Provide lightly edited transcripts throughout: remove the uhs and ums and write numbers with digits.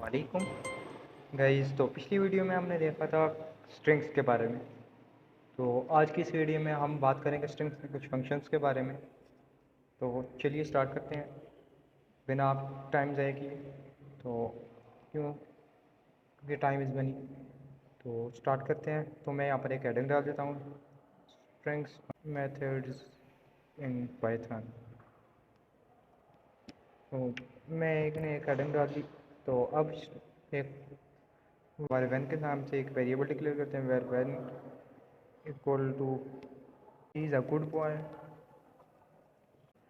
वालेकुम गाइस। तो पिछली वीडियो में हमने देखा था स्ट्रिंग्स के बारे में। तो आज की इस वीडियो में हम बात करेंगे स्ट्रिंग्स के कुछ फंक्शंस के बारे में। तो चलिए स्टार्ट करते हैं बिना आप टाइम ज़ाया किए। तो क्योंकि टाइम इज़ मनी, तो स्टार्ट करते हैं। तो मैं यहाँ पर एक हेडिंग डाल देता हूँ, स्ट्रिंग्स मेथड्स इन पाइथन। तो मैं एक ने एक हेडिंग डाल दी। तो अब एक वार वैन के नाम से एक वेरिएबल डिक्लेयर करते हैं, var one equal to is a good boy.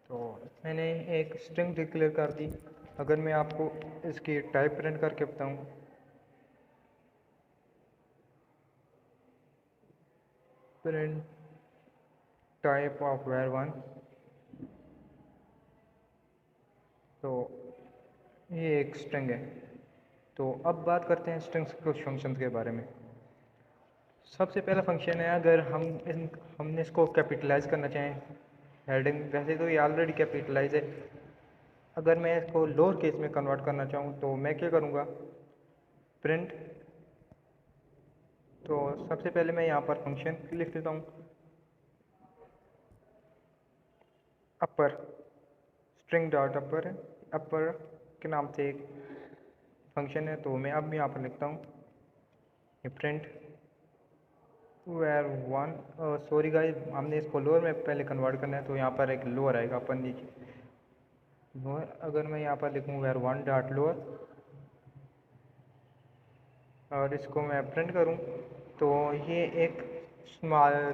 तो मैंने एक स्ट्रिंग डिक्लेयर कर दी। अगर मैं आपको इसकी टाइप प्रिंट करके बताऊं, print type of var one, तो ये एक स्ट्रिंग है। तो अब बात करते हैं स्ट्रिंग्स के कुछ फंक्शंस के बारे में। सबसे पहला फंक्शन है, अगर हमने इसको कैपिटलाइज करना चाहें हेडिंग, वैसे तो ये ऑलरेडी कैपिटलाइज है। अगर मैं इसको लोअर केस में कन्वर्ट करना चाहूँ तो मैं क्या करूँगा, प्रिंट। तो सबसे पहले मैं यहाँ पर फंक्शन लिख देता हूँ, अपर, स्ट्रिंग डॉट अपर है, अपर के नाम से एक फंक्शन है। तो मैं अब यहाँ पर लिखता हूँ ये print var one. Sorry guys, हमने इसको लोअर में पहले कन्वर्ट करना है, तो यहाँ पर एक लोअर आएगा अपन नीचे लोअर। अगर मैं यहाँ पर लिखूँ वेर वन डॉट लोअर और इसको मैं प्रिंट करूँ, तो ये एक स्मॉल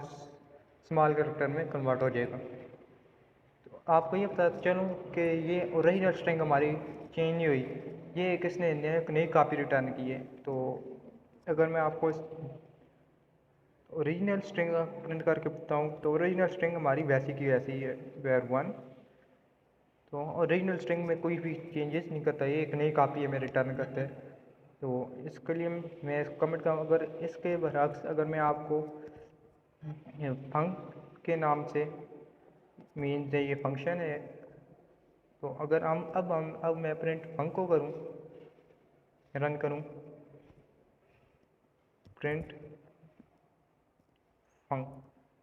स्मॉल कैरेक्टर में कन्वर्ट हो जाएगा। तो आपको ये पता चलूँ कि ये ओरिजिनल स्ट्रिंग हमारी चेंज नहीं हुई, ये किसने नई कॉपी रिटर्न की है। तो अगर मैं आपको ओरिजिनल स्ट्रिंग प्रिंट करके बताऊँ, तो ओरिजिनल स्ट्रिंग हमारी वैसी की वैसी ही है, वेर वन। तो ओरिजिनल स्ट्रिंग में कोई भी चेंजेस नहीं करता, ये एक नई कॉपी है मैं रिटर्न करता है। तो इसके लिए मैं कमेंट करूँ, अगर इसके बरक्स अगर मैं आपको फंक के नाम से मीन ये फंक्शन है, तो अगर अब मैं प्रिंट फंक को करूँ, रन करूँ, प्रिंट फंक,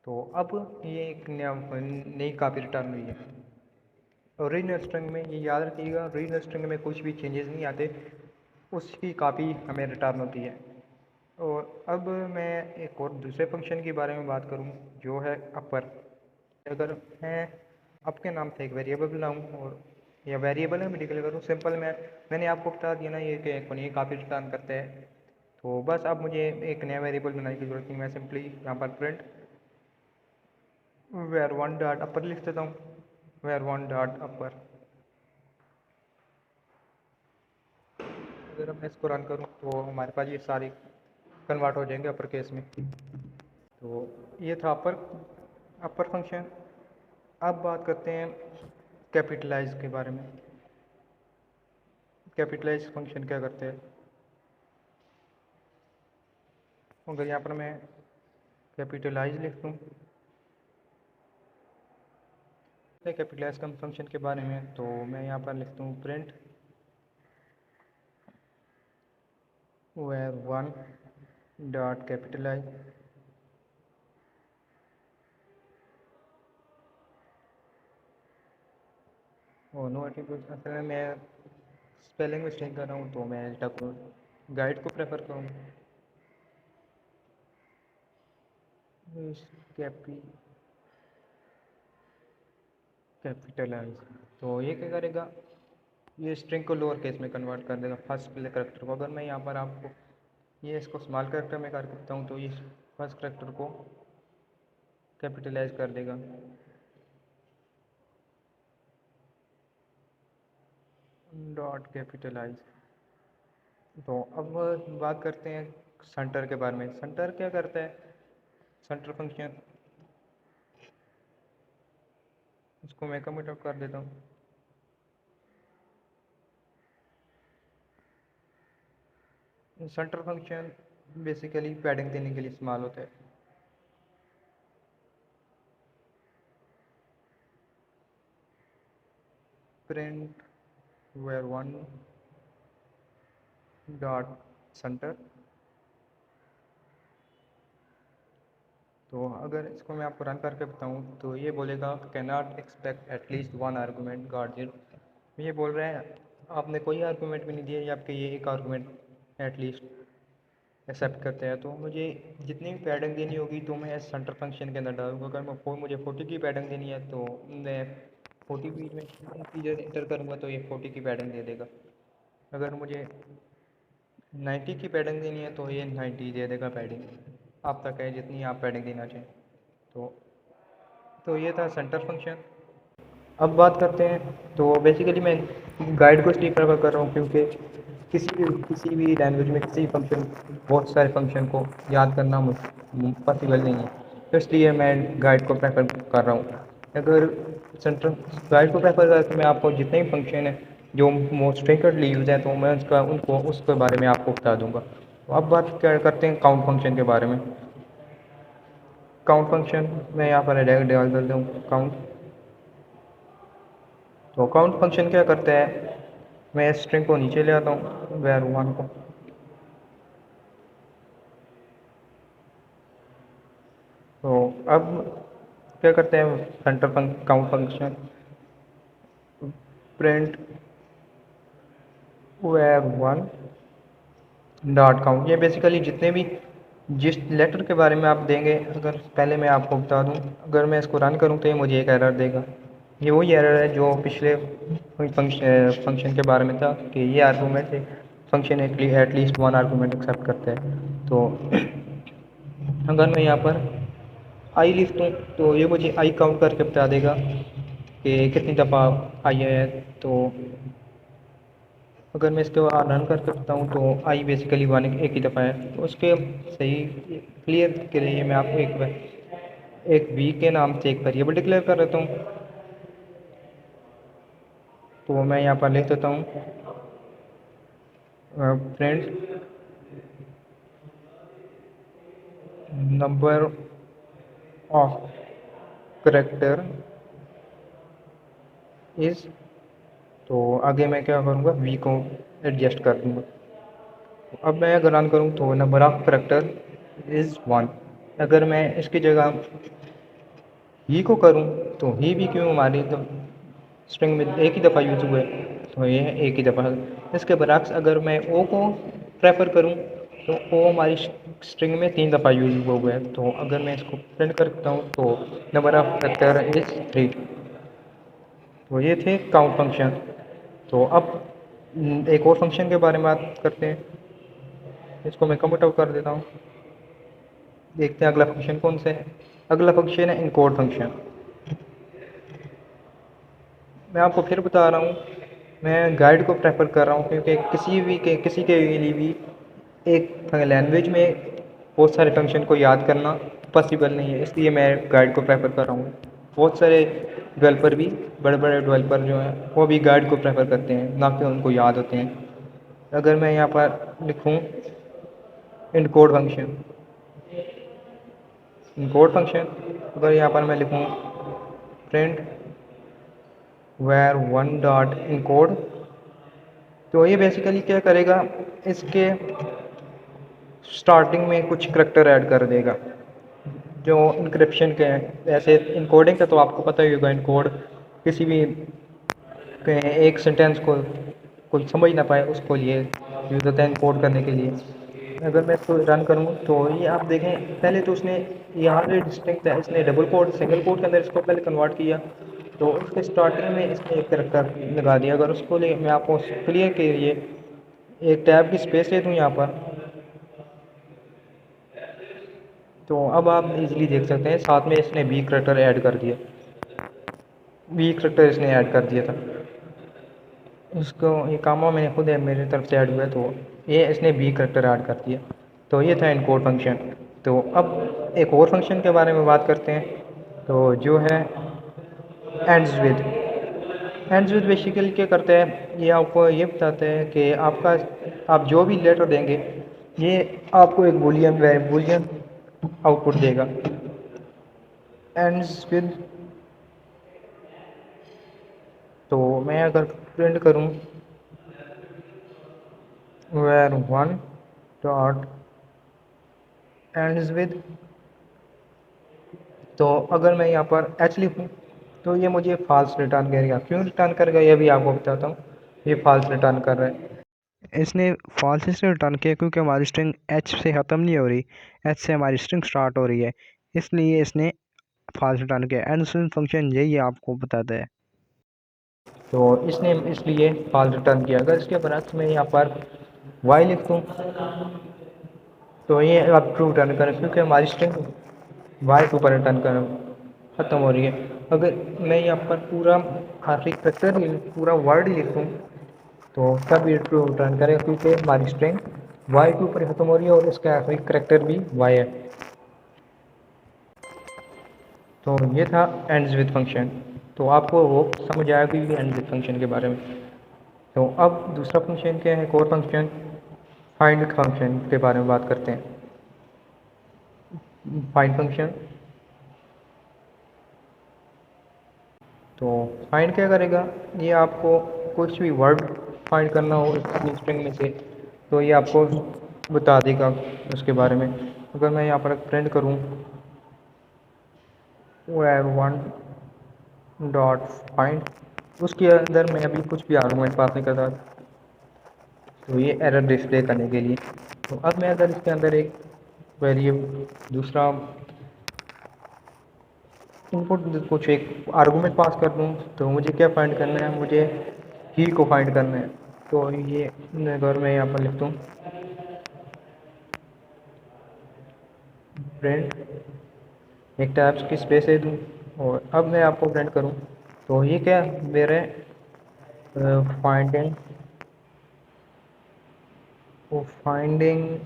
तो अब ये एक नई कॉपी रिटर्न हुई है। ओरिजिनल स्ट्रिंग में ये याद रखिएगा, ओरिजिनल स्ट्रिंग में कुछ भी चेंजेस नहीं आते, उसकी कॉपी हमें रिटर्न होती है। और अब मैं एक और दूसरे फंक्शन के बारे में बात करूँ, जो है अपर। अगर मैं आपके नाम से एक वेरिएबल बनाऊँ और या वेरिएबल है मैं डिक्लेयर करूँ, सिंपल मैंने आपको बता दिया ना ये कि ये कॉपी रिटर्न करते हैं। तो बस अब मुझे एक नया वेरिएबल बनाने की जरूरत नहीं, मैं सिंपली यहाँ पर प्रिंट वेर वन डॉट अपर लिख देता हूँ, वेर वन डॉट अपर। अगर मैं इसको रन करूँ तो हमारे पास ये सारी कन्वर्ट हो जाएंगे अपर केस में। तो ये था अपर अपर फंक्शन। अब बात करते हैं कैपिटलाइज के बारे में। कैपिटलाइज फंक्शन क्या करते हैं, अगर यहाँ पर मैं कैपिटलाइज लिख दूँ कैपिटलाइज का फंक्शन के बारे में, तो मैं यहाँ पर लिखता हूँ print var one dot capitalize. और नो एट्रीब्यूट, असल में मैं स्पेलिंग मिस्टेक कर रहा हूँ, तो मैं गाइड को प्रेफर करूँगा। कैपिटलाइज, तो ये क्या करेगा, ये स्ट्रिंग को लोअर केस में कन्वर्ट कर देगा, फर्स्ट पहले करेक्टर को। अगर मैं यहाँ पर आपको ये इसको स्मॉल करेक्टर में कर देता हूँ, तो ये फर्स्ट करेक्टर को कैपिटलाइज कर देगा। Dot capitalize. तो अब बात करते हैं सेंटर के बारे में। सेंटर क्या करता है, सेंटर फंक्शन, इसको मैं कमिट आउट कर देता हूँ। सेंटर फंक्शन बेसिकली पैडिंग देने के लिए इस्तेमाल होता है। Print var one dot center. तो अगर इसको मैं आपको रन करके बताऊं तो ये बोलेगा can not expect at least one argument got zero. ये बोल रहे हैं आपने कोई आर्गूमेंट भी नहीं दिया, या आपके ये एक आर्गूमेंट एटलीस्ट एक्सेप्ट करते हैं। तो मुझे जितनी भी पैडिंग देनी होगी तो मैं सेंटर फंक्शन के अंदर डालूंगा। अगर मुझे 40 की पैडिंग देनी है तो मैं 40 बीच में इंटीजर इंटर करूँगा तो ये 40 की पैडिंग दे देगा। अगर मुझे 90 की पैडिंग देनी है तो ये 90 दे देगा पैडिंग। आप तक है जितनी आप पैडिंग देना चाहें। तो ये था सेंटर फंक्शन। अब बात करते हैं। तो बेसिकली मैं गाइड को इसलिए प्रेफर कर रहा हूँ क्योंकि किसी भी लैंग्वेज में किसी फंक्शन बहुत सारे फंक्शन को याद करना पॉसिबल नहीं है। तो इसलिए मैं गाइड को प्रेफर कर रहा हूँ। अगर सेंट्रल गाइड को प्रेफर करके मैं आपको जितने भी फंक्शन हैं जो मोस्ट फ्रीक्वेंटली यूज हैं तो मैं उसके बारे में आपको बता दूंगा। तो अब बात क्या करते हैं काउंट फंक्शन के बारे में। काउंट फंक्शन मैं यहाँ पर डाल देता हूँ काउंट। तो काउंट फंक्शन क्या करता है, मैं स्ट्रिंग को नीचे ले आता हूँ var1 को। तो अब क्या करते हैं centre count function print var1 dot count. ये बेसिकली जितने भी जिस लेटर के बारे में आप देंगे, अगर पहले मैं आपको बता दूं, अगर मैं इसको रन करूं तो ये मुझे एक एरर देगा। ये वही एरर है जो पिछले फंक्शन के बारे में था कि ये argument function at least one argument accept करता है। तो अगर मैं यहाँ पर आई लिखूँ तो ये मुझे आई काउंट करके बता देगा कि कितनी दफ़ा आई है। तो अगर मैं इसको रन करके बताऊँ तो आई बेसिकली वन एक ही दफ़ा है। तो उसके सही क्लियर के लिए मैं आपको एक वी के नाम से एक वेरिएबल डिक्लेयर कर देता हूँ। तो मैं यहाँ पर लिख देता हूँ print number of character is. तो आगे मैं क्या करूँगा, वी को एडजस्ट कर दूँगा। अब मैं अगर रन करूँ तो number of character is one. अगर मैं इसकी जगह ही को करूँ तो ही भी क्यों हमारी तो स्ट्रिंग में एक ही दफ़ा यूज़ हुआ है तो ये है एक ही दफ़ा। इसके बरक्स अगर मैं ओ को प्रेफर करूँ तो ओ हमारी स्ट्रिंग में 3 दफ़ा यूज़ हुआ है। तो अगर मैं इसको प्रिंट करता हूँ तो नंबर ऑफ करेक्टर इज़ 3। तो ये थे काउंट फंक्शन। तो अब एक और फंक्शन के बारे में बात करते हैं। इसको मैं कमेंट आउट कर देता हूँ। देखते हैं अगला फंक्शन कौन सा है। अगला फंक्शन है इनकोड फंक्शन। मैं आपको फिर बता रहा हूँ, मैं गाइड को प्रेफर कर रहा हूँ क्योंकि किसी के लिए भी एक लैंग्वेज में बहुत सारे फंक्शन को याद करना पॉसिबल नहीं है। इसलिए मैं गाइड को प्रेफर कर रहा हूँ। बहुत सारे डेवलपर भी, बड़े बड़े डेवलपर जो हैं वो भी गाइड को प्रेफर करते हैं, ना कि उनको याद होते हैं। अगर मैं यहाँ पर लिखूँ इनकोड फंक्शन, इनकोड फंक्शन अगर यहाँ पर मैं लिखूँ प्रिंट var1 डॉट इनकोड, तो ये बेसिकली क्या करेगा, इसके स्टार्टिंग में कुछ करैक्टर ऐड कर देगा जो इंक्रिप्शन के हैं। ऐसे इनकोडिंग का तो आपको पता ही होगा, इनकोड किसी भी एक सेंटेंस को कोई समझ ना पाए उसको लिए यूज़ होता है इनकोड करने के लिए। अगर मैं इसको रन करूँ तो ये आप देखें, पहले तो उसने यहाँ पे डिस्टिंक्ट है, इसने डबल कोड सिंगल कोड के अंदर इसको पहले कन्वर्ट किया। तो उसके स्टार्टिंग में इसने एक करैक्टर लगा दिया। अगर उसको लिए मैं आपको क्लियर के लिए एक टैब की स्पेस ले दूँ यहाँ पर, तो अब आप इजीली देख सकते हैं साथ में इसने बी करैक्टर ऐड कर दिया। बी करैक्टर इसने ऐड कर दिया था। उसको ये कामा मैंने खुद है मेरी तरफ से ऐड हुआ है, तो ये इसने बी करैक्टर ऐड कर दिया। तो ये था इनकोड फंक्शन। तो अब एक और फंक्शन के बारे में बात करते हैं, तो जो है ends with. Ends with basically क्या करते हैं, ये आपको ये बताते हैं कि आप जो भी लेटर देंगे ये आपको एक बुलियन आउटपुट देगा। एंड्स विद, तो मैं अगर प्रिंट करूं where one dot ends with। तो अगर मैं यहाँ पर एच लिखूँ तो ये मुझे फॉल्स रिटर्न करेगा। क्यों रिटर्न करेगा ये भी आपको बताता हूँ। ये फॉल्स रिटर्न कर रहा है, इसने फॉल्स इसलिए रिटर्न किया क्योंकि हमारी स्ट्रिंग एच से ख़त्म नहीं हो रही, एच से हमारी स्ट्रिंग स्टार्ट हो रही है, इसलिए इसने फॉल्स रिटर्न किया। एंड स्विच फंक्शन यही आपको बताता है, तो इसने इसलिए फॉल्स रिटर्न किया। अगर इसके बरक्स में यहाँ पर वाई लिख दूँ तो ये अब ट्रू रिटर्न करें क्योंकि हमारी स्ट्रिंग वाई के ऊपर रिटर्न कर ख़त्म हो रही है। अगर मैं यहाँ पर पूरा आखिरी करेक्टर पूरा वर्ड लिख दूँ तो तब ये ट्रू रिटर्न करेगा क्योंकि हमारी स्ट्रिंग वाई के ऊपर ख़त्म हो रही है और इसका आखिरी करेक्टर भी वाई है। तो ये था एंड्स विद फंक्शन। तो आपको वो समझ आया कि एंड्स विद फंक्शन के बारे में। तो अब दूसरा फंक्शन क्या है, कोर फंक्शन, फाइंड फंक्शन के बारे में बात करते हैं। फाइंड फंक्शन, तो फाइंड क्या करेगा, ये आपको कुछ भी वर्ड फाइंड करना हो अपनी स्ट्रिंग में से तो ये आपको बता देगा उसके बारे में। अगर मैं यहाँ पर प्रिंट करूँ where one डॉट फाइंड, उसके अंदर मैं अभी कुछ भी आर्गूमेंट पास नहीं करता तो ये एरर डिस्प्ले करने के लिए। तो अब मैं अगर इसके अंदर एक वेरिएबल दूसरा इनपुट कुछ एक आर्गूमेंट पास कर दूँ तो मुझे क्या फाइंड करना है, मुझे ही को फाइंड करना है। तो ये अगर मैं यहाँ पर लिख दूँ प्रिंट, एक टैब्स की स्पेस दे दूँ और अब मैं आपको प्रिंट करूँ तो ये क्या मेरे finding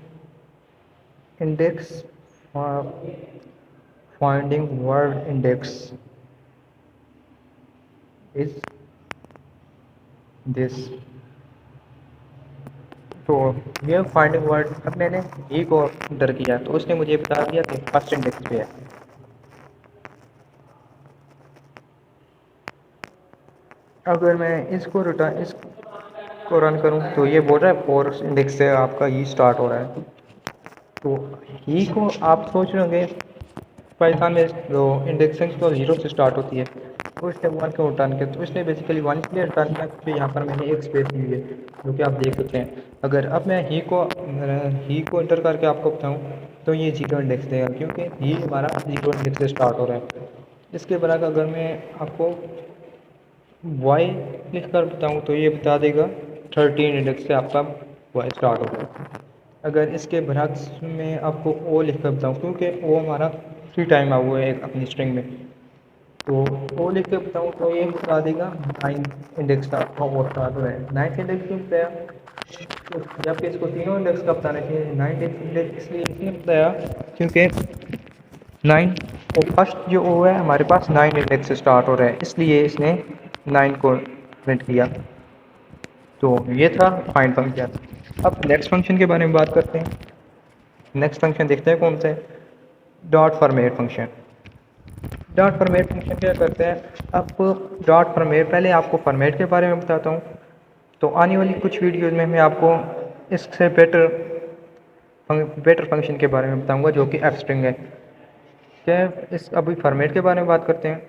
index, finding word index is this. तो ये फाइंडिंग वर्ड, अब मैंने ही को एंटर किया तो उसने मुझे बता दिया कि फर्स्ट इंडेक्स पे है। अगर मैं इसको रन करूं तो ये बोल रहा है फोर्थ इंडेक्स से आपका ही स्टार्ट हो रहा है। तो ही को आप सोच रहे होंगे पाइथन में जो इंडेक्सिंग तो जीरो से स्टार्ट होती है तो इसने वन क्यों रिटर्न किया, तो इसने बेसिकली वन इसलिए रिटर्न किया क्योंकि यहाँ पर मैंने एक स्पेस ली हुई है जो कि आप देख सकते हैं। अगर अब मैं ही को एंटर करके आपको बताऊँ तो ये जीरो इंडेक्स देगा क्योंकि ही हमारा जीरो इंडेक्स से स्टार्ट हो रहा है। इसके बराबर अगर मैं आपको वाई लिख कर बताऊँ तो ये बता देगा 13 इंडेक्स से आपका वाई स्टार्ट होगा। अगर इसके बरक्स में आपको ओ लिख कर बताऊँ क्योंकि ओ हमारा फ्री टाइम आ हुआ है एक अपनी स्ट्रिंग में, तो ओ लिख के बताऊँ तो ये बता देगा 9 इंडेक्स का आपका वो स्टार्ट हो रहा है। 9 इंडेक्स क्यों बताया, तो जबकि इसको तीनों इंडेक्स का बताना चाहिए। 9 इंडेक्स इसलिए इसने बताया क्योंकि 9 और फर्स्ट जो ओ है हमारे पास 9 इंडेक्स से स्टार्ट हो रहा है इसलिए इसने 9 को प्रिंट किया। तो ये था फाइंड फंक्शन। अब नेक्स्ट फंक्शन के बारे में बात करते हैं। नेक्स्ट फंक्शन देखते हैं कौन सा है, dot format function. Dot format function क्या करते हैं, अब डॉट फॉर्मेट, पहले आपको फॉर्मेट के बारे में बताता हूँ। तो आने वाली कुछ वीडियोज़ में मैं आपको इससे बेटर फंक्शन के बारे में बताऊँगा जो कि एफ स्ट्रिंग है। क्या इस अभी फॉर्मेट के बारे में बात करते हैं।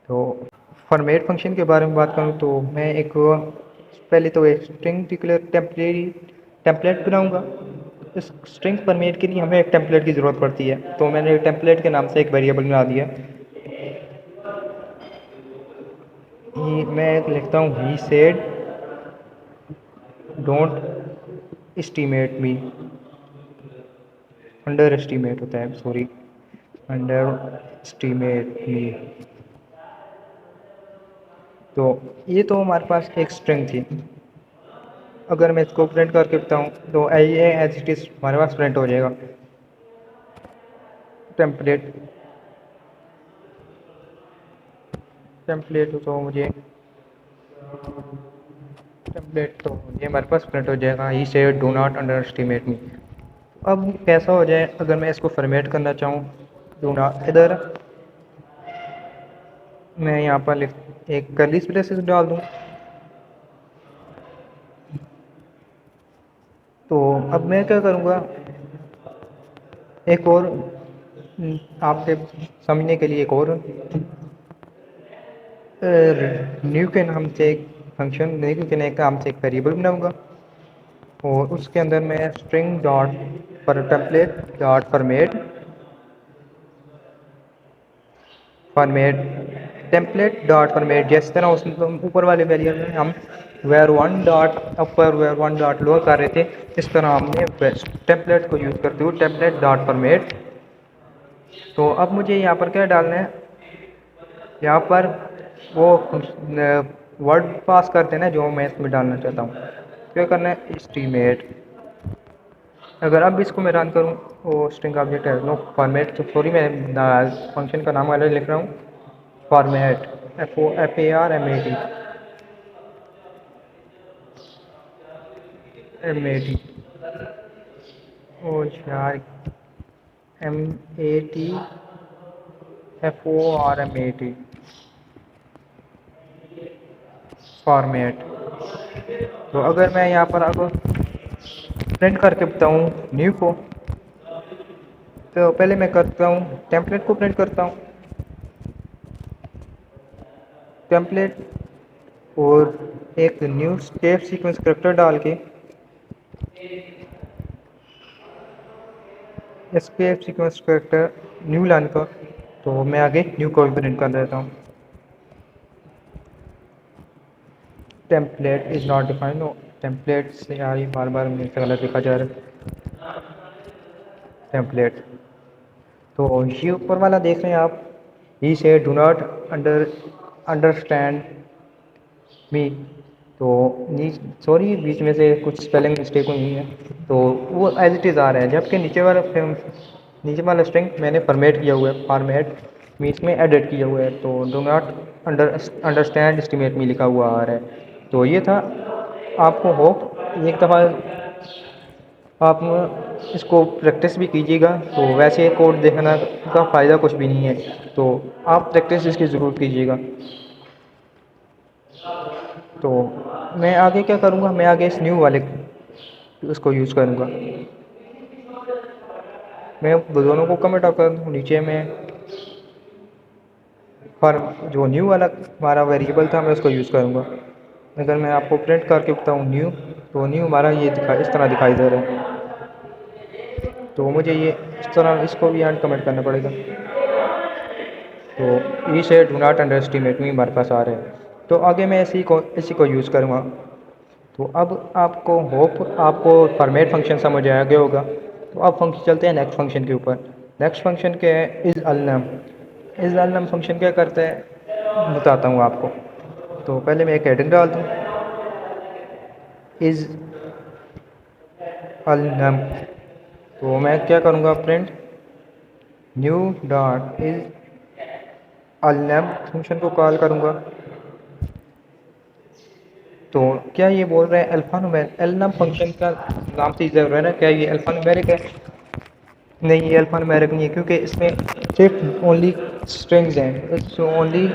तो फॉर्मेट फंक्शन के बारे में बात करूँ तो मैं एक पहले तो एक स्ट्रिंग डिक्लेयर टेम्पलेट बनाऊँगा। इस स्ट्रिंग फॉर्मेट के लिए हमें एक टेम्पलेट की ज़रूरत पड़ती है, तो मैंने टेम्पलेट के नाम से एक वेरिएबल बना दिया। मैं एक लिखता हूँ he said don't estimate me, under estimate होता है, सॉरी, अंडर एस्टीमेट मी। तो ये तो हमारे पास एक स्ट्रिंग थी। अगर मैं इसको प्रिंट करके बताऊँ तो ये एज इट इज़ हमारे पास प्रिंट हो जाएगा। टेम्पलेट टेम्पलेट तो मुझे टेम्पलेट तो ये हमारे पास प्रिंट हो जाएगा, ही से डो नॉट अंडर एस्टीमेट मी। अब कैसा हो जाए अगर मैं इसको फॉर्मेट करना चाहूँ, डो नॉट इधर मैं यहाँ पर एक कर्ली ब्रेसेस डाल दूँ तो अब मैं क्या करूँगा, एक और आपके समझने के लिए एक और न्यू के नाम से एक फंक्शन, न्यू के नाम से एक वेरिएबल बनाऊंगा और उसके अंदर मैं स्ट्रिंग डॉट पर template dot format template dot format, जिस तरह उस ऊपर वाले वेरिएबल में हम var one dot upper var one dot lower कर रहे थे, इस तरह हमने टेम्पलेट को यूज़ करते हुए टेम्पलेट डॉट फॉर्मेट। तो अब मुझे यहाँ पर क्या डालना है, यहाँ पर वो वर्ड पास करते हैं ना जो मैं इसमें डालना चाहता हूँ, क्या करना है, एस्टीमेट। अगर अब इसको मैं रन करूँ, वो स्ट्रिंग ऑब्जेक्ट है नो फॉर्मेट, तो सॉरी मैं फंक्शन का नाम अलग लिख रहा हूँ, फॉर्मेट FORMAT MAT ओ यार MAT फॉर्मेट। तो अगर मैं यहाँ पर अब प्रिंट करके बताऊँ न्यू को, तो पहले मैं करता हूँ टेम्पलेट को प्रिंट करता हूँ, टेम्पलेट और एक न्यू स्टेप सीक्वेंस करैक्टर डाल के escape sequence character new line का, तो मैं आगे न्यू को भी प्रिंट कर देता हूँ। Template is not defined, no template से यार ये बार बार मेरे से गलत लिखा जा रहा है, टेम्पलेट। तो ये ऊपर वाला देख रहे हैं आप, ही से डू नॉट अंडरस्टैंड मी, तो सॉरी बीच में से कुछ स्पेलिंग मिस्टेक हुई है, तो वो एज इट इज़ आ रहा है, जबकि नीचे वाला स्ट्रिंग मैंने फॉर्मेट किया हुआ है, फॉर्मेट मीन्स में एडिट किया हुआ है, तो डू नॉट अंडरस्टैंड एस्टिमेट में लिखा हुआ आ रहा है। तो ये था, आपको होप एक दफ़ा आप इसको प्रैक्टिस भी कीजिएगा, तो वैसे कोड देखना का फ़ायदा कुछ भी नहीं है, तो आप प्रैक्टिस इसकी ज़रूर कीजिएगा। तो मैं आगे क्या करूँगा, मैं आगे इस न्यू वाले उसको यूज़ करूँगा, मैं दोनों को कमेंट आउट कर दूँ, नीचे में पर जो न्यू वाला हमारा वेरिएबल था मैं उसको यूज़ करूँगा। अगर मैं आपको प्रिंट करके बताऊँ न्यू, तो न्यू हमारा ये इस तरह दिखाई दे रहा है, तो मुझे ये इस तरह इसको भी यहाँ कमेंट करना पड़ेगा। तो ई से डू नॉट अंडर एस्टिमेट में हमारे पास आ रहा है, तो आगे मैं इसी को यूज़ करूँगा। तो अब आपको होप आपको फॉर्मेट फंक्शन समझ आ गया होगा, तो अब फंक्शन चलते हैं नेक्स्ट फंक्शन के ऊपर। नेक्स्ट फंक्शन क्या है, इज़ अलनम फंक्शन क्या करता है बताता हूँ आपको। तो पहले मैं एक हेडिंग डाल दूँ, इज़ अलनम, तो मैं क्या करूँगा, print new dot isalnum function को कॉल करूँगा। तो क्या ये बोल रहे हैं अल्फ़ान्यूमेरिक, अलनम फंक्शन का नाम से इधर है ना, क्या ये अल्फ़ान्यूमेरिक है? नहीं, ये अल्फ़ान्यूमेरिक नहीं है, क्योंकि इसमें सिर्फ ओनली स्ट्रिंग्स हैं, इट्स ओनली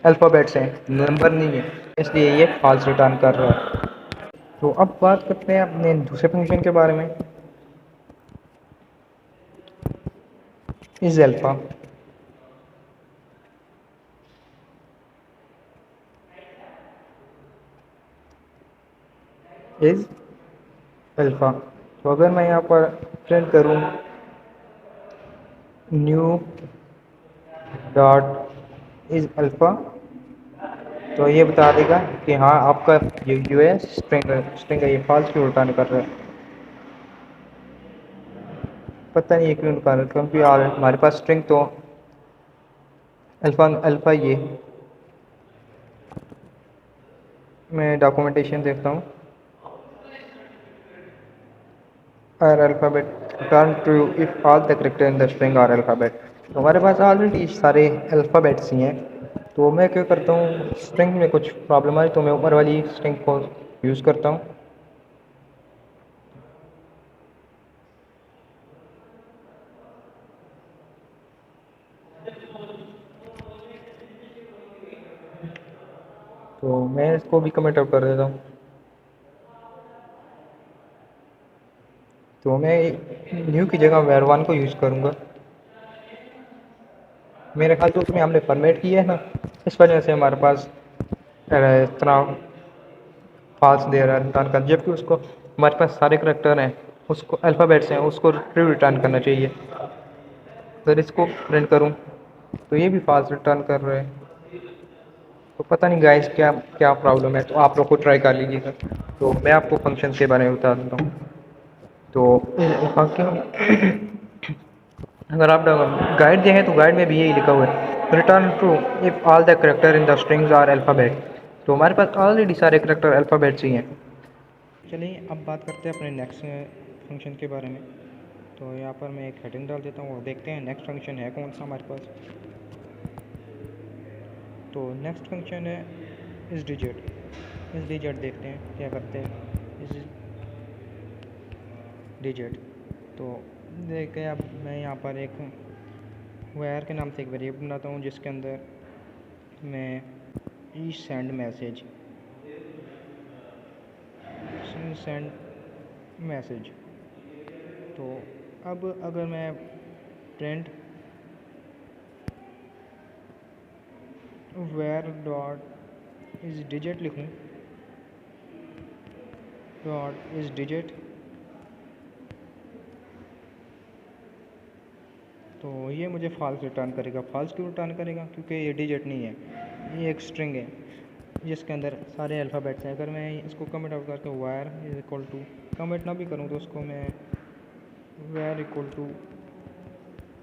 अल्फ़ाबेट्स हैं, नंबर नहीं है, इसलिए ये फॉल्स रिटर्न कर रहा है। तो अब बात करते हैं अपने दूसरे फंक्शन के बारे में, इज़ अल्फ़ा। इज़ अल्फ़ा, तो अगर मैं यहाँ पर प्रिंट करूँ न्यू डॉट इज़ अल्फ़ा, तो ये बता देगा कि हाँ आपका ये जो है स्ट्रिंग है, ये फॉल्स क्यों रिटर्न कर रहा है, पता नहीं है क्यों रिटर्न, क्योंकि यार हमारे पास स्ट्रिंग तो अल्फ़ा अल्फ़ा ये, मैं डॉक्यूमेंटेशन देखता हूँ, are alphabet return true if all the character in the string are alphabet, तो हमारे पास ऑलरेडी सारे अल्फ़ाबेट्स ही हैं। तो मैं क्या करता हूँ, स्ट्रिंग में कुछ प्रॉब्लम आई तो मैं ऊपर वाली स्ट्रिंग को यूज़ करता हूँ। तो मैं इसको भी कमेंट आउट कर देता हूँ। तो मैं न्यू की जगह var1 को यूज़ करूँगा। मेरे ख्याल से उसमें हमने फॉर्मेट किया है ना, इस वजह से हमारे पास इतना फॉल्स दे रहा है रिटर्न कर, जबकि उसको हमारे पास सारे करैक्टर हैं, उसको अल्फ़ाबेट्स हैं, उसको ट्रू रिटर्न करना चाहिए। अगर इसको प्रिंट करूँ तो ये भी फॉल्स रिटर्न कर रहे हैं। तो पता नहीं गाइस क्या क्या प्रॉब्लम है, तो आप लोग को ट्राई कर लीजिएगा। तो मैं आपको फंक्शन के बारे में बता देता हूँ। तो फंक्शन अगर आप गाइड देखें तो गाइड में भी यही लिखा हुआ है, return true if all the character in the strings are alphabet. तो हमारे पास ऑलरेडी सारे करेक्टर अल्फ़ाबेट्स ही हैं। चलिए अब बात करते हैं अपने नेक्स्ट फंक्शन के बारे में। तो यहाँ पर मैं एक हेडिंग डाल देता हूँ और देखते हैं नेक्स्ट फंक्शन है कौन सा हमारे पास। तो नेक्स्ट फंक्शन है इस डिजिट। इस डिजिट देखते हैं क्या करते हैं इस डिजिट। तो देखते हैं अब मैं यहाँ पर एक वायर के नाम से एक वेरिएबल बनाता हूँ जिसके अंदर मैं ई सेंड मैसेज। तो अब अगर मैं प्रिंट वेयर डॉट इस डिजिट लिखूँ, डॉट इस डिजिट, तो ये मुझे फॉल्स रिटर्न करेगा। फॉल्स क्यों रिटर्न करेगा? क्योंकि ये डिजिट नहीं है, ये एक स्ट्रिंग है जिसके अंदर सारे अल्फ़ाबेट्स हैं। अगर मैं इसको कमेंट आउट करके var is equal to comment ना भी करूँ तो उसको मैं वायर इक्वल टू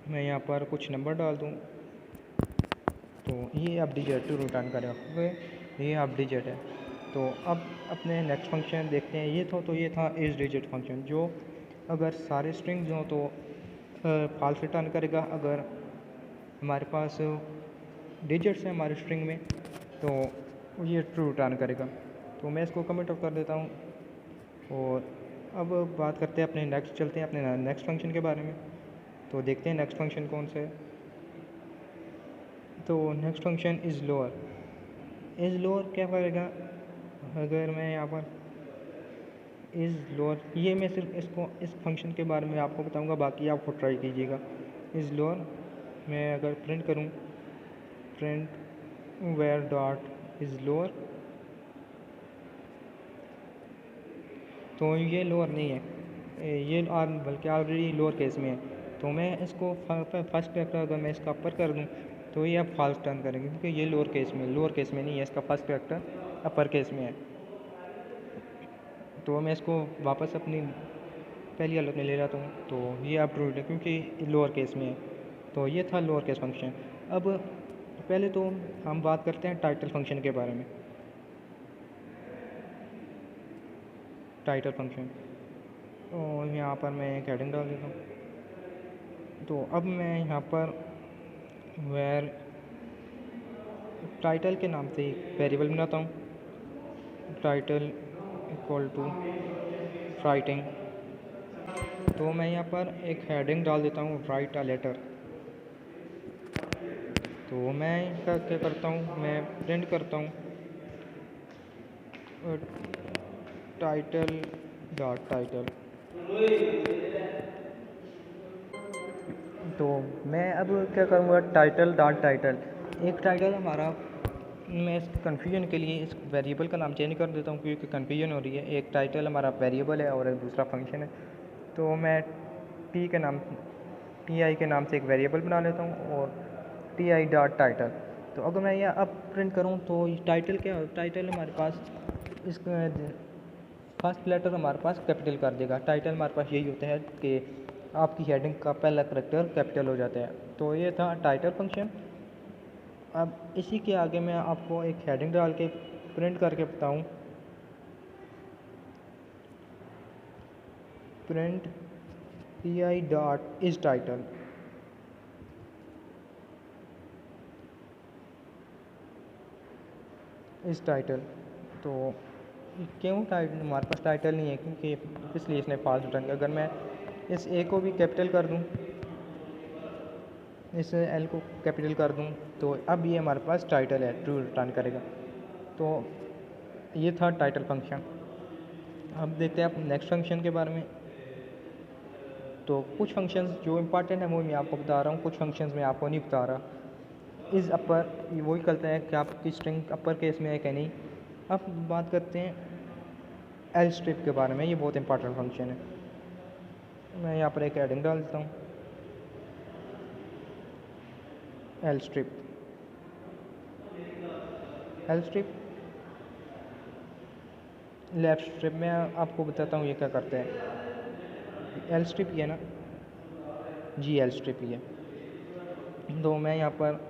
मैं यहाँ पर कुछ नंबर डाल दूँ, तो ये अब डिजिट रिटर्न करेगा क्योंकि ये अब डिजिट है। तो अब अपने नेक्स्ट फंक्शन देखते हैं। ये था इस डिजिट फंक्शन, जो अगर सारे स्ट्रिंग्स हों तो फॉल्स रिटर्न करेगा। अगर हमारे पास डिजिट्स हैं हमारे स्ट्रिंग में तो ये ट्रू रिटर्न करेगा। तो मैं इसको कमेंट ऑफ कर देता हूँ। और अब बात करते हैं अपने नेक्स्ट, चलते हैं अपने नेक्स्ट फंक्शन के बारे में। तो देखते हैं नेक्स्ट फंक्शन कौन सा है। तो नेक्स्ट फंक्शन इज़ लोअर क्या करेगा? अगर मैं यहाँ पर इज़ लोअर, ये मैं सिर्फ इसको इस फंक्शन के बारे में आपको बताऊंगा, बाकी आप खुद ट्राई कीजिएगा। इज़ लोअर मैं अगर प्रिंट करूँ, print var dot is lower, तो ये लोअर नहीं है, ये बल्कि ऑलरेडी लोअर केस में है। तो मैं इसको फर्स्ट कैरेक्टर अगर मैं इसका अपर कर दूँ तो ये अब फॉल्स टर्न करेंगे क्योंकि ये लोअर केस में नहीं है, इसका फर्स्ट कैरेक्टर अपर केस में है। तो मैं इसको वापस अपनी पहली हालत में ले जाता हूँ, तो ये अब ट्रू है क्योंकि लोअर केस में है। तो ये था लोअर केस फंक्शन। अब पहले तो हम बात करते हैं टाइटल फंक्शन के बारे में। टाइटल फंक्शन, तो यहाँ पर मैं एक हेडिंग डाल देता हूँ। तो अब मैं यहाँ पर वेयर टाइटल के नाम से एक वेरिएबल बनाता हूँ, टाइटल इक्वल टू राइटिंग। तो मैं यहाँ पर एक हेडिंग डाल देता हूँ, राइट अ लेटर। तो मैं इसका क्या करता हूँ, मैं प्रिंट करता हूँ टाइटल डॉट टाइटल। तो मैं अब क्या करूँगा, टाइटल डॉट टाइटल, एक टाइटल हमारा, मैं इस कन्फ्यूजन के लिए इस वेरिएबल का नाम चेंज कर देता हूँ क्योंकि कन्फ्यूजन हो रही है। एक टाइटल हमारा वेरिएबल है और एक दूसरा फंक्शन है। तो मैं टी आई के नाम से एक वेरिएबल बना लेता हूँ और टी आई डॉट टाइटल। तो अगर मैं यह अब प्रिंट करूँ तो टाइटल क्या हो, टाइटल हमारे पास इसका फर्स्ट लेटर हमारे पास कैपिटल कर देगा। टाइटल हमारे पास यही होता है कि आपकी हेडिंग का पहला करैक्टर कैपिटल हो जाता है। तो ये था टाइटल फंक्शन। अब इसी के आगे मैं आपको एक हेडिंग डाल के प्रिंट करके बताऊँ, प्रिंट टी आई डॉट इस टाइटल। इस टाइटल, तो क्यों टाइटल हमारे पास टाइटल नहीं है क्योंकि इसलिए इसने फॉल्स रिटर्न किया। अगर मैं इस ए को भी कैपिटल कर दूं, इस एल को कैपिटल कर दूं, तो अब ये हमारे पास टाइटल है, ट्रू रिटर्न करेगा। तो ये था टाइटल फंक्शन। अब देखते हैं आप नेक्स्ट फंक्शन के बारे में। तो कुछ फंक्शंस जो इम्पॉर्टेंट है वो मैं आपको बता रहा हूँ, कुछ फंक्शंस मैं आपको नहीं बता रहा। इज़ अपर वही करते हैं कि आपकी स्ट्रिंग अपर केस में है कि नहीं। अब बात करते हैं एल स्ट्रिप के बारे में, ये बहुत इंपॉर्टेंट फंक्शन है। मैं यहाँ पर एक हेडिंग डाल देता हूँ, L strip. L strip left strip में आपको बताता हूँ ये क्या करते हैं। एल स्ट्रिप ये ना जी, एल स्ट्रिप ये। तो मैं यहाँ पर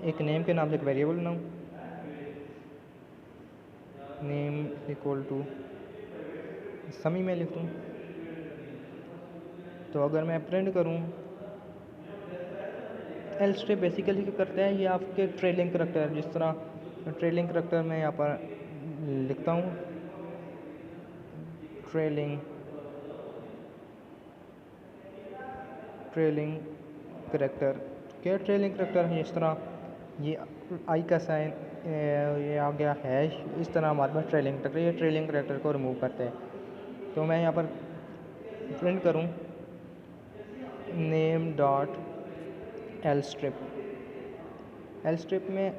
एक नेम के नाम से एक वेरिएबल बनाऊँ, नेम इक्वल टू समी में लिख दूँ। तो अगर मैं प्रिंट करूँ, एल स्ट्रिप बेसिकली क्या करते हैं, ये आपके ट्रेलिंग करैक्टर, जिस तरह ट्रेलिंग करैक्टर मैं यहाँ पर लिखता हूँ, ट्रेलिंग करैक्टर। क्या ट्रेलिंग करैक्टर है, इस तरह ये आई का साइन, ये आ गया हैश, इस तरह हमारे पास ट्रेलिंग करैक्टर, ये ट्रेलिंग करैक्टर को रिमूव करते हैं। तो मैं यहाँ पर प्रिंट करूँ name dot L strip. L strip में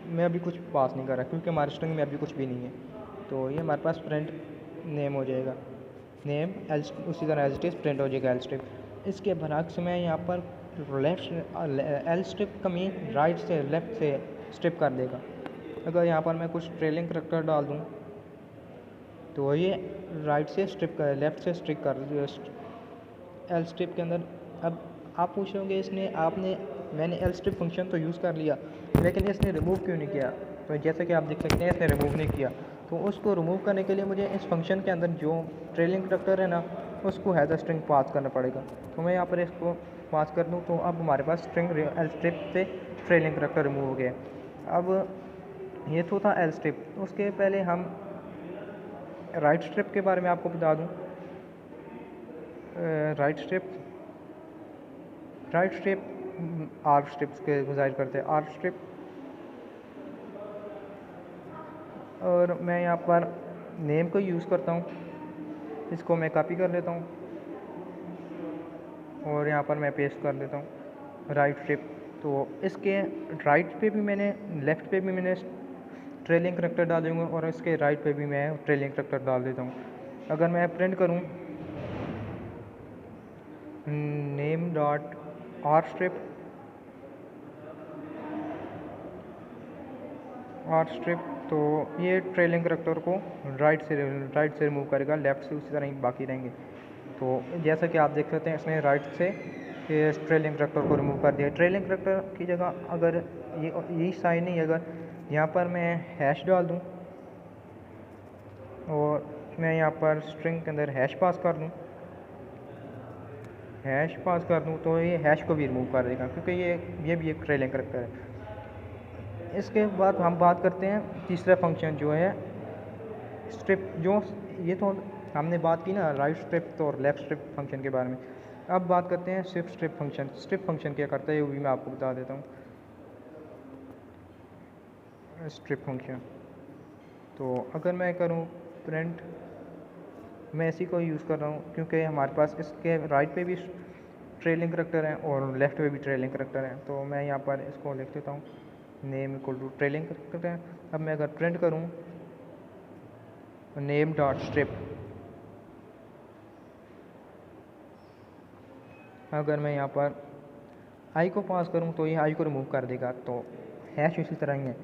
मैं अभी कुछ पास नहीं कर रहा क्योंकि हमारे स्ट्रिंग में अभी कुछ भी नहीं है। तो ये हमारे पास प्रिंट नेम हो जाएगा, नेम एल, उसी तरह एज इट इज़ प्रिंट हो जाएगा एल स्ट्रिप। इसके बरक्स मैं यहाँ पर लेफ्ट एल स्ट्रिप का मीन राइट से लेफ़्ट से स्ट्रिप कर देगा। अगर यहाँ पर मैं कुछ ट्रेलिंग करैक्टर डाल दूँ तो ये राइट से स्ट्रिप कर, लेफ़्ट से स्ट्रिप कर एल स्ट्रिप के अंदर। अब आप पूछोगे इसने मैंने एल स्ट्रिप फंक्शन तो यूज़ कर लिया लेकिन इसने रिमूव क्यों नहीं किया। तो जैसे कि आप देख सकते हैं इसने रिमूव नहीं किया। तो उसको रिमूव करने के लिए मुझे इस फंक्शन के अंदर जो ट्रेलिंग करैक्टर है ना, उसको हैज़ अ स्ट्रिंग पास करना पड़ेगा। तो मैं यहाँ पर इसको पास कर दूँ तो अब हमारे पास स्ट्रिंग एल स्ट्रिप से ट्रेलिंग करैक्टर रिमूव हो गया। अब ये तो था एल स्ट्रिप। उसके पहले हम राइट स्ट्रिप के बारे में आपको बता दूँ। राइट स्ट्रिप आर्क स्ट्रिप्स के गुजारिश करते हैं, आर्क स्ट्रिप। और मैं यहाँ पर नेम को यूज़ करता हूँ, इसको मैं कॉपी कर लेता हूँ और यहाँ पर मैं पेस्ट कर देता हूँ राइट स्ट्रिप। तो इसके राइट पे भी मैंने, लेफ़्ट पे भी मैंने ट्रेलिंग करैक्टर डाल दूँगा और इसके राइट पे भी मैं ट्रेलिंग करैक्टर डाल देता हूँ। अगर मैं प्रिंट करूँ नेम डॉट आर स्ट्रिप, तो ये ट्रेलिंग करैक्टर को राइट से रिमूव करेगा, लेफ़्ट से उसी तरह ही बाकी रहेंगे। तो जैसा कि आप देख सकते हैं इसने राइट से ट्रेलिंग करैक्टर को रिमूव कर दिया। ट्रेलिंग करैक्टर की जगह अगर ये साइन नहीं, अगर यहाँ पर मैं हैश डाल दूँ और मैं यहाँ पर स्ट्रिंग के अंदर हैश पास कर दूँ तो ये हैश को भी रिमूव कर देगा क्योंकि ये भी एक ट्रेलिंग करैक्टर है। इसके बाद हम बात करते हैं तीसरा फंक्शन जो है स्ट्रिप। जो ये तो हमने बात की ना राइट स्ट्रिप और लेफ़्ट स्ट्रिप फंक्शन के बारे में। अब बात करते हैं स्ट्रिप फंक्शन। स्ट्रिप फंक्शन क्या करता है वो भी मैं आपको बता देता हूँ। स्ट्रिप फंक्शन, तो अगर मैं करूँ प्रिंट, मैं इसी को यूज़ कर रहा हूँ क्योंकि हमारे पास इसके राइट पे भी ट्रेलिंग करैक्टर है और लेफ़्ट पे भी ट्रेलिंग करैक्टर है। तो मैं यहाँ पर इसको लिख देता हूँ name equal to trailing character है। अब मैं अगर प्रिंट करूँ नेम डॉट स्ट्रिप, अगर मैं यहाँ पर आई को पास करूँ तो ये आई को रिमूव कर देगा। तो हैश इसी तरह ही है,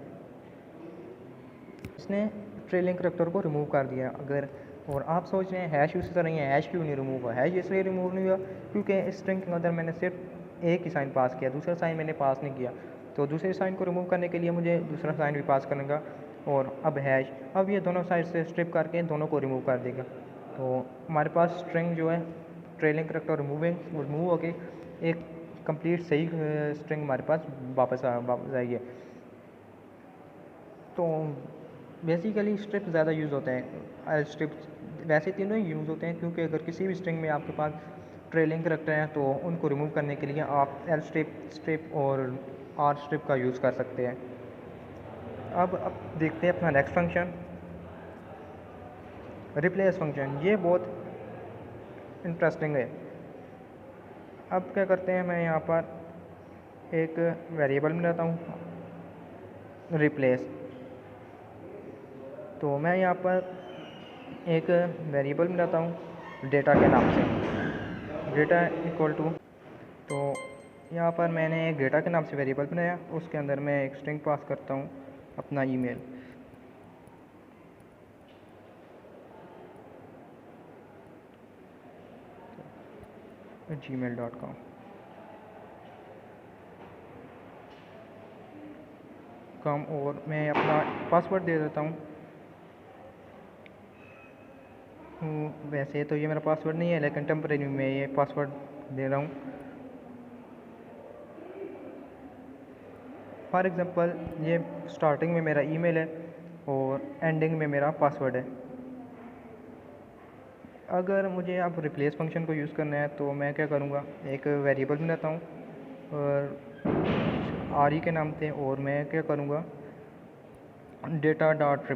इसने ट्रेलिंग करैक्टर को रिमूव कर दिया। अगर और आप सोच रहे हैं हैश उसी तरह ही है, हैश क्यों नहीं रिमूव हुआ। हैश इसलिए रिमूव नहीं हुआ क्योंकि इस स्ट्रिंग के अंदर मैंने सिर्फ एक ही साइन पास किया, दूसरा साइन मैंने पास नहीं किया। तो दूसरे साइन को रिमूव करने के लिए मुझे दूसरा साइन भी पास करने। और अब हैश, अब ये दोनों साइड से स्ट्रिप करके दोनों को रिमूव कर देगा। तो हमारे पास स्ट्रिंग जो है ट्रेलिंग करैक्टर रिमूव हो गई, एक कंप्लीट सही स्ट्रिंग हमारे पास वापस आई है। तो बेसिकली स्ट्रिप ज़्यादा यूज़ होते हैं। स्ट्रिप वैसे तीनों ही यूज़ होते हैं क्योंकि अगर किसी भी स्ट्रिंग में आपके पास ट्रेलिंग करैक्टर हैं तो उनको रिमूव करने के लिए आप एल स्ट्रिप और आर स्ट्रिप का यूज़ कर सकते हैं। अब देखते हैं अपना नेक्स्ट फंक्शन, रिप्लेस फंक्शन। ये बहुत इंटरेस्टिंग है। अब क्या करते हैं, मैं यहाँ पर एक वेरिएबल बनाता हूँ रिप्लेस। तो मैं यहाँ पर एक वेरिएबल बनाता हूँ डेटा के नाम से, डेटा इक्वल टू। तो यहाँ पर मैंने एक डेटा के नाम से वेरिएबल बनाया, उसके अंदर मैं एक स्ट्रिंग पास करता हूँ अपना ईमेल। gmail.com। और मैं अपना पासवर्ड दे देता हूँ। वैसे तो ये मेरा पासवर्ड नहीं है, लेकिन टेम्परेरी में ये पासवर्ड दे रहा हूँ। फॉर एग्ज़ाम्पल ये स्टार्टिंग में मेरा ईमेल है और एंडिंग में मेरा पासवर्ड है। अगर मुझे अब रिप्लेस फंक्शन को यूज़ करना है तो मैं क्या करूँगा, एक वेरिएबल बनाता हूँ और आर ई के नाम से, और मैं क्या करूँगा डेटा डॉट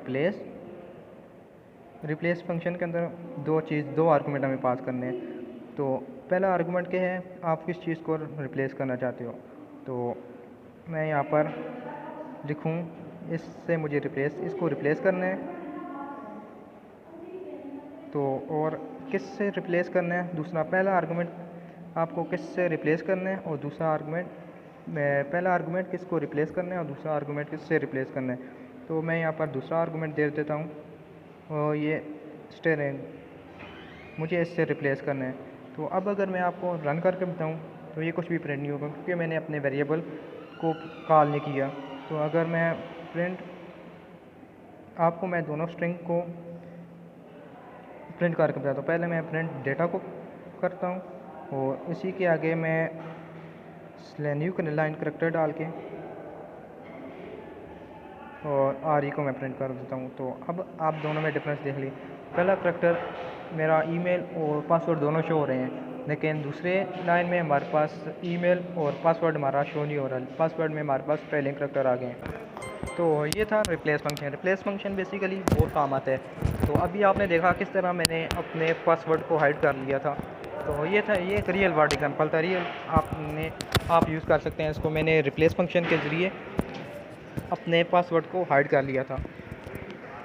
रिप्लेस फंक्शन के अंदर दो आर्गूमेंट हमें पास करने हैं। तो पहला आर्गूमेंट क्या है, आप किस चीज़ को रिप्लेस करना चाहते हो। तो मैं यहाँ पर लिखूँ इससे मुझे इसको रिप्लेस करना है। तो और किससे रिप्लेस करना है, दूसरा पहला आर्गूमेंट आपको किससे रिप्लेस करना है, और दूसरा आर्गूमेंट पहला आर्गूमेंट किसको रिप्लेस करना है और दूसरा आर्गूमेंट किससे रिप्लेस करना है। तो मैं यहाँ पर दूसरा आर्गूमेंट दे देता हूँ, और ये स्ट्रिंग मुझे इससे रिप्लेस करना है। तो अब अगर मैं आपको रन करके बताऊँ तो ये कुछ भी प्रिंट नहीं होगा, क्योंकि मैंने अपने वेरिएबल को कॉल नहीं किया। तो अगर मैं प्रिंट आपको मैं दोनों स्ट्रिंग को प्रिंट करके बताता हूँ। पहले मैं प्रिंट डेटा को करता हूँ, और इसी के आगे मैं न्यू लाइन करेक्टर डाल के और आर ई को मैं प्रिंट कर देता हूँ। तो अब आप दोनों में डिफरेंस देख ली, पहला करेक्टर मेरा ईमेल और पासवर्ड दोनों शो हो रहे हैं, लेकिन दूसरे लाइन में हमारे पास ईमेल और पासवर्ड हमारा शो नहीं हो रहा, पासवर्ड में हमारे पास ट्रेलिंग करेक्टर आ गए हैं। तो ये था replace function. Replace function basically बहुत काम आता है। तो अभी आपने देखा किस तरह मैंने अपने पासवर्ड को हाइड कर लिया था। तो ये था, ये एक रियल वर्ल्ड एग्जाम्पल था, रियल आप यूज़ कर सकते हैं इसको। मैंने रिप्लेस फंक्शन के ज़रिए अपने पासवर्ड को हाइड कर लिया था।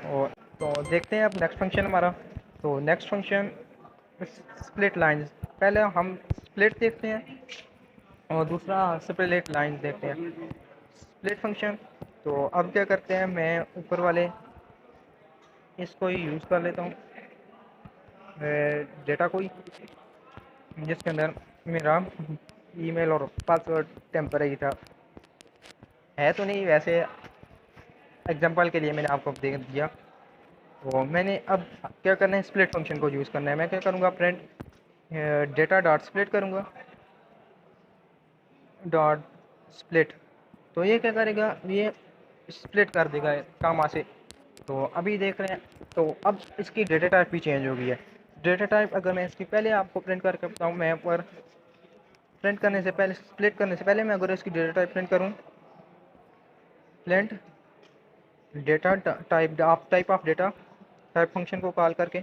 और तो देखते हैं अब नेक्स्ट फंक्शन हमारा। तो नेक्स्ट फंक्शन स्प्लिट लाइंस, पहले हम स्प्लिट देखते हैं और दूसरा स्प्लिट लाइंस देखते हैं। स्प्लिट फंक्शन, तो अब क्या करते हैं, मैं ऊपर वाले इसको ही यूज़ कर लेता हूँ, डेटा को ही, जिसके अंदर मेरा ईमेल और पासवर्ड टेम्परेरी था, है तो नहीं, वैसे एग्जांपल के लिए मैंने आपको दे दिया। तो मैंने अब क्या करना है, स्प्लिट फंक्शन को यूज़ करना है। मैं क्या करूँगा, प्रिंट डेटा डॉट स्प्लिट करूँगा, डॉट स्प्लिट। तो ये क्या करेगा, ये स्प्लिट कर देगा कामा से। तो अभी देख रहे हैं, तो अब इसकी डेटा टाइप भी चेंज हो गई है। डेटा टाइप अगर मैं इसकी पहले आपको प्रिंट करके बताऊँ, मैं पर प्रिंट करने से पहले, स्प्लिट करने से पहले मैं अगर इसकी डेटा टाइप प्रिंट करूँ, print data type of data, type function को कॉल करके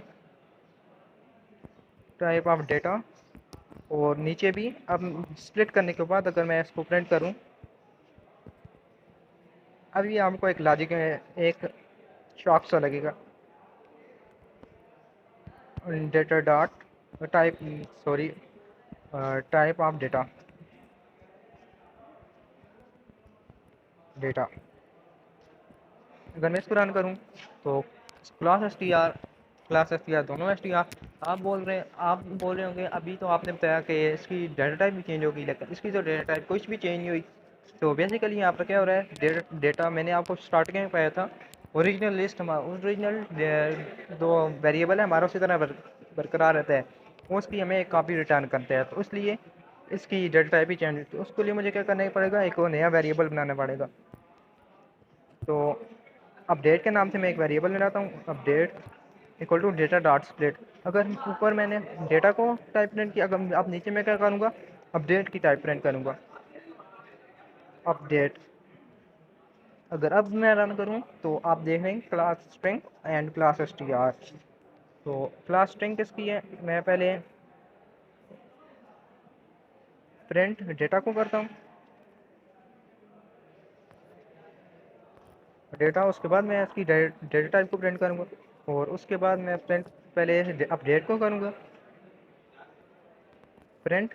टाइप ऑफ डेटा, और नीचे भी अब स्प्लिट करने के बाद अगर मैं इसको प्रिंट करूं, अभी आपको एक लॉजिक है, एक शॉक सा लगेगा। Data dot type, sorry, type of data, data अगर मैं इसको रन करूं तो क्लास एस टी आर दोनों एस टी आर। आप बोल रहे होंगे अभी तो आपने बताया कि इसकी डेटा टाइप भी चेंज होगी, लेकिन इसकी तो डेटा टाइप कुछ भी चेंज नहीं हुई। तो बेसिकली यहाँ पर क्या हो रहा है, डेटा मैंने आपको स्टार्टिंग में बताया था, ओरिजिनल लिस्ट ओरिजिनल दो वेरिएबल है हमारा उसी तरह बरकरार रहता है, उसकी हमें एक कॉपी रिटर्न करते हैं। तो इसलिए इसकी डेटा टाइप ही चेंज हुई, तो उसके लिए मुझे क्या करना पड़ेगा, एक और नया वेरिएबल बनाना पड़ेगा। तो अपडेट के नाम से मैं एक वेरिएबल बनाता हूँ, update equal to data dot split. अगर ऊपर मैंने डेटा को टाइप प्रिंट किया, अगर अब नीचे मैं क्या करूँगा, अपडेट की टाइप प्रिंट करूँगा, अपडेट। अगर अब मैं रन करूँ तो आप देख रहे हैं class string and class S T R. तो क्लास स्ट्रिंग किसकी है, मैं पहले प्रिंट डेटा को करता हूँ, डेटा, उसके बाद मैं इसकी डेटा टाइप को प्रिंट करूँगा, और उसके बाद मैं प्रिंट पहले अपडेट को करूँगा, प्रिंट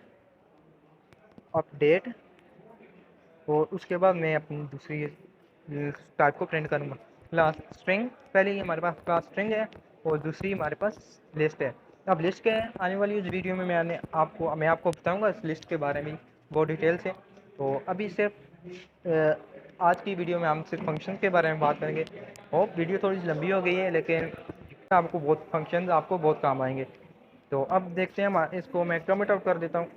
अपडेट, और उसके बाद मैं अपनी दूसरी टाइप को प्रिंट करूँगा, क्लास स्ट्रिंग। पहले ही हमारे पास क्लास स्ट्रिंग है और दूसरी हमारे पास लिस्ट है। अब लिस्ट क्या है, आने वाली इस वीडियो में मैं आपको बताऊँगा इस लिस्ट के बारे में बहुत डिटेल से। तो अभी सिर्फ आज की वीडियो में हम सिर्फ फंक्शन के बारे में बात करेंगे। होप वीडियो थोड़ी सी लंबी हो गई है, लेकिन आपको बहुत फंक्शन आपको बहुत काम आएंगे। तो अब देखते हैं, हम इसको मैं कमेंट आउट कर देता हूँ,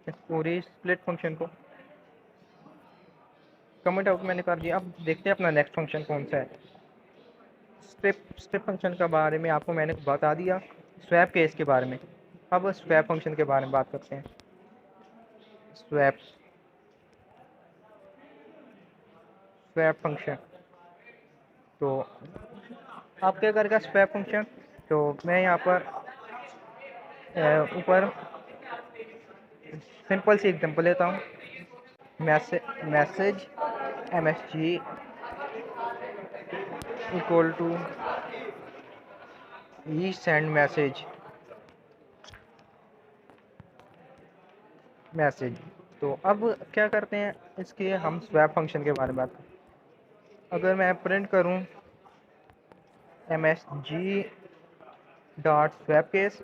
इस पूरी स्प्लिट फंक्शन को कमेंट आउट मैंने कर दिया। अब देखते हैं अपना नेक्स्ट फंक्शन कौन सा है। स्ट्रिप फंक्शन के बारे में आपको मैंने बता दिया, स्वैप केस के बारे में। अब स्वैप फंक्शन के बारे में बात करते हैं। स्वैप स्वैप फंक्शन, तो आप क्या करेगा स्वैप फंक्शन, तो मैं यहाँ पर ऊपर सिंपल सी एग्जांपल लेता हूँ। Message MSG equal to e send message. तो अब क्या करते हैं, इसके हम स्वैप फंक्शन के बारे में बात करें। अगर मैं प्रिंट करूं MSG डॉट स्वैप केस,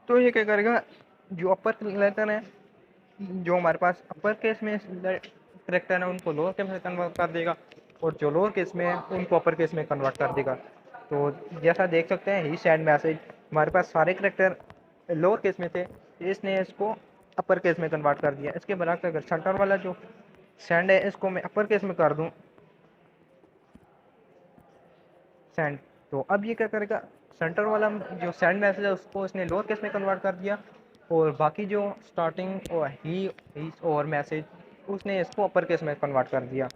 तो ये क्या करेगा, जो अपर लेटर है, जो हमारे पास अपर केस में करेक्टर है उनको लोअर केस में कन्वर्ट कर देगा, और जो लोअर केस में है उनको अपर केस में कन्वर्ट कर देगा। तो जैसा देख सकते हैं, ही सेंड मैसेज हमारे पास सारे करेक्टर लोअर केस में थे, इसने इसको अपर केस में कन्वर्ट कर दिया। इसके बरक्स अगर सेंटर वाला जो सेंड है इसको मैं अपर केस में कर दूं, सेंड, तो अब ये क्या करेगा, सेंटर वाला जो सेंड मैसेज है उसको इसने लोअर केस में कन्वर्ट कर दिया, और बाकी जो स्टार्टिंग और ही और मैसेज उसने इसको अपर केस में कन्वर्ट कर दिया।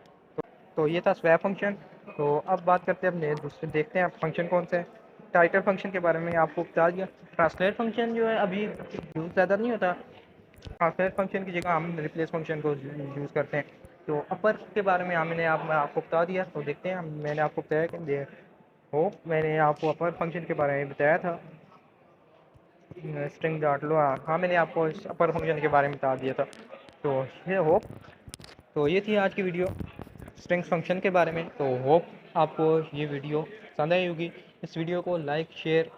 तो ये था स्वैप फंक्शन। तो अब बात करते हैं अपने दूसरे, देखते हैं फंक्शन कौन सा है। टाइटल फंक्शन के बारे में आपको बता दिया। ट्रांसलेट फंक्शन जो है अभी यूज़ ज़्यादा नहीं होता, ट्रांसलेट फंक्शन की जगह हम रिप्लेस फंक्शन को यूज़ करते हैं। तो अपर के बारे में हमने आपको बता दिया। तो देखते हैं, मैंने आपको बताया कि मैंने आपको अपर फंक्शन के बारे में बताया था, स्ट्रिंग डॉट लो, हाँ मैंने आपको इस अपर फंक्शन के बारे में बता दिया था। तो ये होप, तो ये थी आज की वीडियो स्ट्रिंग फंक्शन के बारे में। तो होप आपको ये वीडियो पसंद आई होगी। इस वीडियो को लाइक शेयर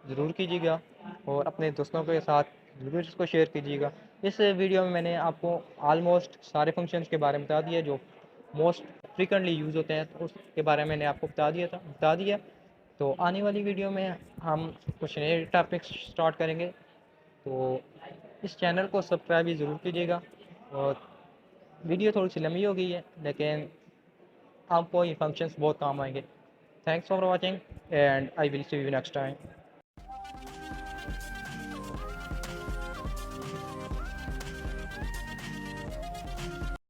ज़रूर कीजिएगा, और अपने दोस्तों के साथ ज़रूर इसको शेयर कीजिएगा। इस वीडियो में मैंने आपको ऑलमोस्ट सारे फंक्शंस के बारे में बता दिया जो मोस्ट फ्रिक्वेंटली यूज़ होते हैं, तो उसके बारे में मैंने आपको बता दिया। तो आने वाली वीडियो में हम कुछ नए टॉपिक्स स्टार्ट करेंगे। तो इस चैनल को सब्सक्राइब भी ज़रूर कीजिएगा। और वीडियो थोड़ी सी लंबी हो गई है, लेकिन आपको ये फंक्शंस बहुत काम आएंगे। Thanks for watching and I will see you next time.